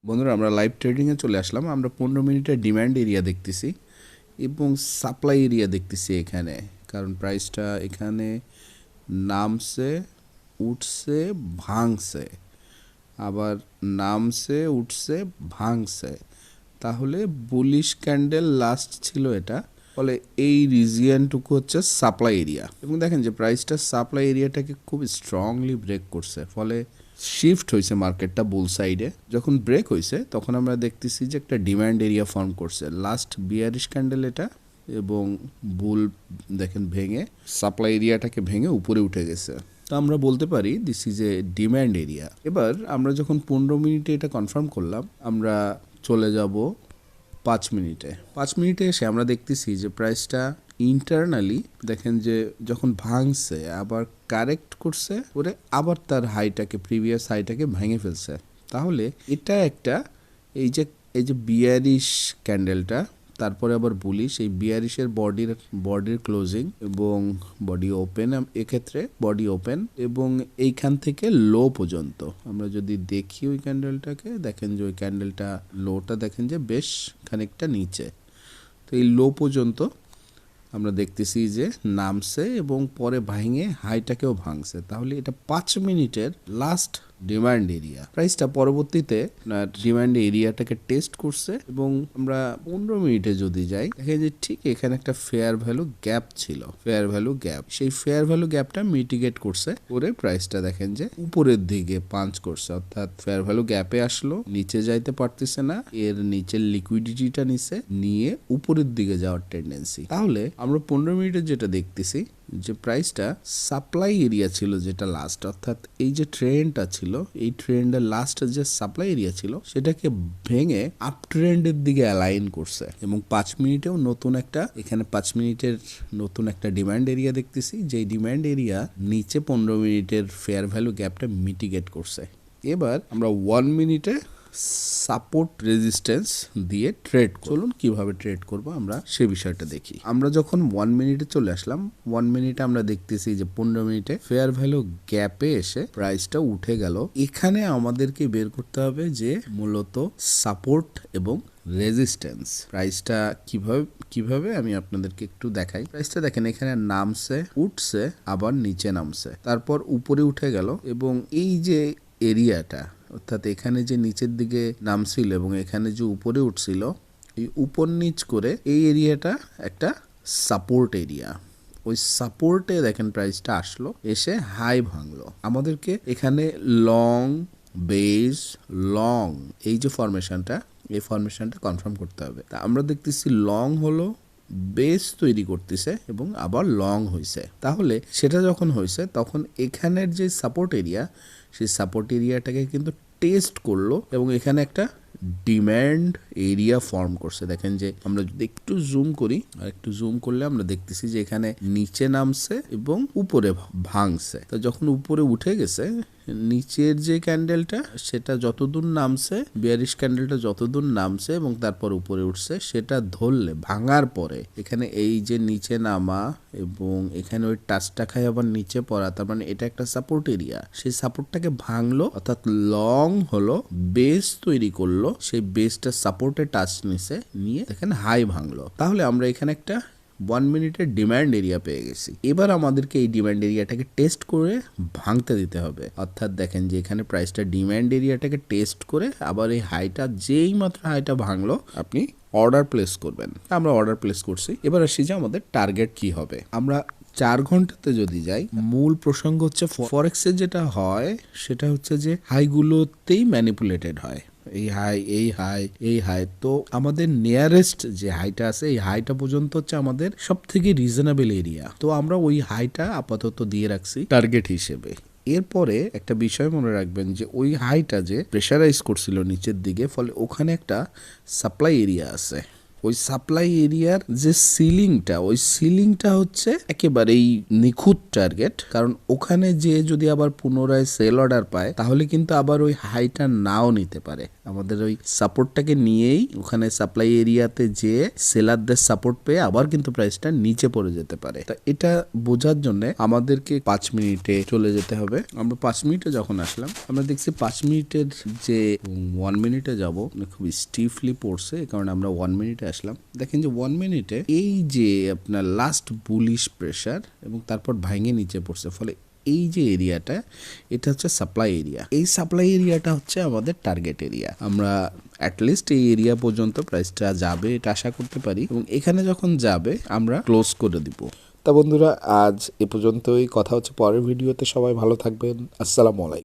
বন্ধুরা আমরা লাইভ ট্রেডিংয়ে চলে আসলাম। আমরা 15 মিনিটের ডিমান্ড এরিয়া দেখতেছি এবং সাপ্লাই এরিয়া দেখতেছি এখানে, কারণ প্রাইসটা এখানে নামছে, উঠছে, ভাঙছে, আবার নামছে, উঠছে, ভাঙছে। তাহলে বুলিশ ক্যান্ডেল লাস্ট ছিল এটা। ফলে এই রিজিয়নটুকু হচ্ছে সাপ্লাই এরিয়া এবং দেখেন যে প্রাইসটা সাপ্লাই এরিয়াটাকে খুব স্ট্রংলি ব্রেক করছে, ফলে শিফট হয়েছে মার্কেটটা বুল সাইডে। যখন ব্রেক হয়েছে তখন আমরা দেখতেছি যে একটা ডিমান্ড এরিয়া ফর্ম করছে, লাস্ট বিয়ারিশ ক্যান্ডেল এটা, এবং বুল দেখেন ভেঙে সাপ্লাই এরিয়াটাকে ভেঙে উপরে উঠে গেছে। তো আমরা বলতে পারি this is a demand area. এবার আমরা যখন 15 মিনিটে এটা কনফার্ম করলাম, আমরা চলে যাব 5 মিনিটে। 5 মিনিটে এসে আমরা দেখতেছি যে প্রাইসটা ইন্টারনালি দেখেন যে যখন ভাঙছে আবার কারেক্ট করছে, করে আবার তার হাইটাকে, প্রিভিয়াস হাইটাকে ভেঙে ফেলছে। তাহলে এটা একটা এই যে বিয়ারিশ ক্যান্ডেলটা, তারপরে আবার বুলিশ, এই বিয়ারিশের বডির ক্লোজিং এবং বডি ওপেন, এক্ষেত্রে বডি ওপেন এবং এইখান থেকে লো পর্যন্ত আমরা যদি দেখি ওই ক্যান্ডেলটাকে, দেখেন যে ওই ক্যান্ডেলটা লোটা দেখেন যে বেশ খানিকটা নিচে। তো এই লো পর্যন্ত আমরা দেখতেছি যে নামছে এবং পরে ভাঙে হাইটাকেও ভাঙছে। তাহলে এটা 5 মিনিটের লাস্ট ডিমান্ড এরিয়া। প্রাইসটা পরবর্তীতে ডিমান্ড এরিয়াটাকে টেস্ট করছে এবং আমরা 15 মিনিটে যদি যাই, দেখে যে ঠিক এখানে একটা ফেয়ার ভ্যালু গ্যাপ ছিল, ফেয়ার ভ্যালু গ্যাপ, সেই ফেয়ার ভ্যালু গ্যাপটা মিটিগেট করছে করে প্রাইসটা দেখেন যে উপরের দিকে পাঞ্চ করছে, অর্থাৎ ফেয়ার ভ্যালু গ্যাপে আসলো, নিচে যাইতে পারতেছে না, এর নিচের লিকুইডিটিটা নিয়ে উপরের দিকে যাওয়ার টেন্ডেন্সি। তাহলে আমরা 15 মিনিটে যেটা দেখতেছি যে প্রাইসটা সাপ্লাই এরিয়া ছিল যেটা লাস্ট, অর্থাৎ এই যে ট্রেন্ডটা ছিল, এই ট্রেন্ডের লাস্ট যে সাপ্লাই এরিয়া ছিল সেটাকে ভেঙে আপ ট্রেন্ডের দিকে অ্যালাইন করছে এবং 5 মিনিটেও নতুন একটা, এখানে 5 মিনিটের নতুন একটা ডিমান্ড এরিয়া দেখতেছি, যেই ডিমান্ড এরিয়া নিচে 15 মিনিটের ফেয়ার ভ্যালু গ্যাপটা মিটিগেট করছে। এবার আমরা 1 মিনিটে সাপোর্ট রেজিস্ট্যান্স দিয়ে ট্রেড, চলুন কিভাবে ট্রেড করব আমরা সে বিষয়টা দেখি। আমরা যখন 1 মিনিটে চলে আসলাম, 1 মিনিটে আমরা দেখতেছি যে 15 মিনিটে ফেয়ার ভ্যালু গ্যাপে এসে প্রাইসটা উঠে গেল। এখানে আমাদেরকে বের করতে হবে যে মূলত সাপোর্ট এবং রেজিস্ট্যান্স। প্রাইসটা কিভাবে আমি আপনাদেরকে একটু দেখাই। প্রাইসটা দেখেন এখানে নামছে, উঠছে, আবার নিচে নামছে, তারপর উপরে উঠে গেল এবং এই যে এরিয়াটা, অর্থাৎ এখানে যে নিচের দিকে নামছিল এবং এখানে যে উপরে উঠছিল, এই উপর নিচ করে এই এরিয়াটা একটা সাপোর্ট এরিয়া। ওই সাপোর্টে দেখেন প্রাইসটা আসলো, এসে হাই ভাঙলো। আমাদেরকে এখানে লং বেস লং এই যে ফরমেশনটা, এই ফরমেশনটা কনফার্ম করতে হবে। তা আমরা দেখতেছি লং হলো, বেস তৈরি করতেছে এবং আবার লং হয়েছে। তাহলে সেটা যখন হয়েছে তখন এখানের যে সাপোর্ট এরিয়া, সেই সাপোর্ট এরিয়াটাকে কিন্তু টেস্ট করলো এবং এখানে একটা ডিমান্ড এরিয়া ফর্ম করছে। দেখেন যে আমরা যদি একটু জুম করি, আর একটু জুম করলে আমরা দেখতেছি যে এখানে নিচে নামছে এবং উপরে ভাঙছে। তো যখন উপরে উঠে গেছে, নিচের যে ক্যান্ডেলটা সেটা যতদূর নামছে, বিয়ারিশ ক্যান্ডেলটা যতদূর নামছে এবং তারপর উপরে উঠছে, সেটা ধরলে ভাঙার পরে এখানে এই যে নিচে নামা এবং এখানে ওই টাচটা খায় আবার নিচে পড়া, তার মানে এটা একটা সাপোর্ট এরিয়া। সেই সাপোর্টটাকে ভাঙলো, অর্থাৎ লং হলো, বেস তৈরি করলো, সেই বেসটা সাপোর্টে টাচ নিয়ে দেখেন হাই ভাঙলো। তাহলে আমরা এখানে একটা 1 মিনিটের ডিমান্ড এরিয়া পেয়ে গেছি। এবার আমাদেরকে এই ডিমান্ড এরিয়াটাকে টেস্ট করে ভাঙতে দিতে হবে, অর্থাৎ দেখেন যে এখানে প্রাইসটা ডিমান্ড এরিয়াটাকে টেস্ট করে আবার এই হাইটা, যেই মাত্র হাইটা ভাঙলো আপনি অর্ডার প্লেস করবেন। আমরা অর্ডার প্লেস করছি। এবার আসি যে আমাদের টার্গেট কি হবে। আমরা 4 ঘন্টাতে যদি যাই, মূল প্রসঙ্গ হচ্ছে ফরেক্সে যেটা হয় সেটা হচ্ছে যে হাইগুলোতেই ম্যানিপুলেটেড হয়। এই হাই তো আমাদের নিয়ারেস্ট যে হাইটা আছে, এই হাইটা পর্যন্ত হচ্ছে আমাদের সব থেকে রিজনেবল এরিয়া। তো আমরা ওই হাইটা আপাতত দিয়ে রাখছি টার্গেট হিসেবে। এরপরে একটা বিষয় মনে রাখবেন যে ওই হাইটা যে প্রেশারাইজ করছিল নিচের দিকে, ফলে ওখানে একটা সাপ্লাই এরিয়া আছে। ওই সাপ্লাই এরিয়ার যে সিলিংটা, ওই সিলিংটা হচ্ছে একেবারেই নিখুঁত টার্গেট। কারণ ওখানে যে যদি আবার পুনরায় সেল অর্ডার পায় তাহলে কিন্তু আবার ওই হাইটা নাও নিতে পারে। আমাদের ওই সাপোর্টটাকে নিয়েই ওখানে সাপ্লাই এরিয়াতে যে সেলারদের সাপোর্ট পেয়ে আবার কিন্তু প্রাইসটা নিচে পড়ে যেতে পারে। তা এটা বোঝার জন্য আমাদেরকে 5 মিনিটে চলে যেতে হবে। আমরা 5 মিনিটে যখন আসলাম আমরা দেখছি 5 মিনিটের যে 1 মিনিটে যাব খুব স্টিফলি পড়ছে, কারণ আমরা 1 মিনিটে আসলাম। দেখেন যে 1 মিনিটে এই যে আপনার লাস্ট বুলিশ প্রেসার এবং তারপর ভাঙে নিচে পড়ছে, ফলে এই যে এরিয়াটা এটা হচ্ছে সাপ্লাই এরিয়া। এই সাপ্লাই এরিয়াটা হচ্ছে আমাদের টার্গেট এরিয়া। আমরা অ্যাটলিস্ট এই এরিয়া পর্যন্ত প্রাইসটা যাবে এটা আশা করতে পারি, এবং এখানে যখন যাবে আমরা ক্লোজ করে দিব। তা বন্ধুরা, আজ এ পর্যন্তই। কথা হচ্ছে পরের ভিডিওতে। সবাই ভালো থাকবেন। আসসালামু আলাইকুম।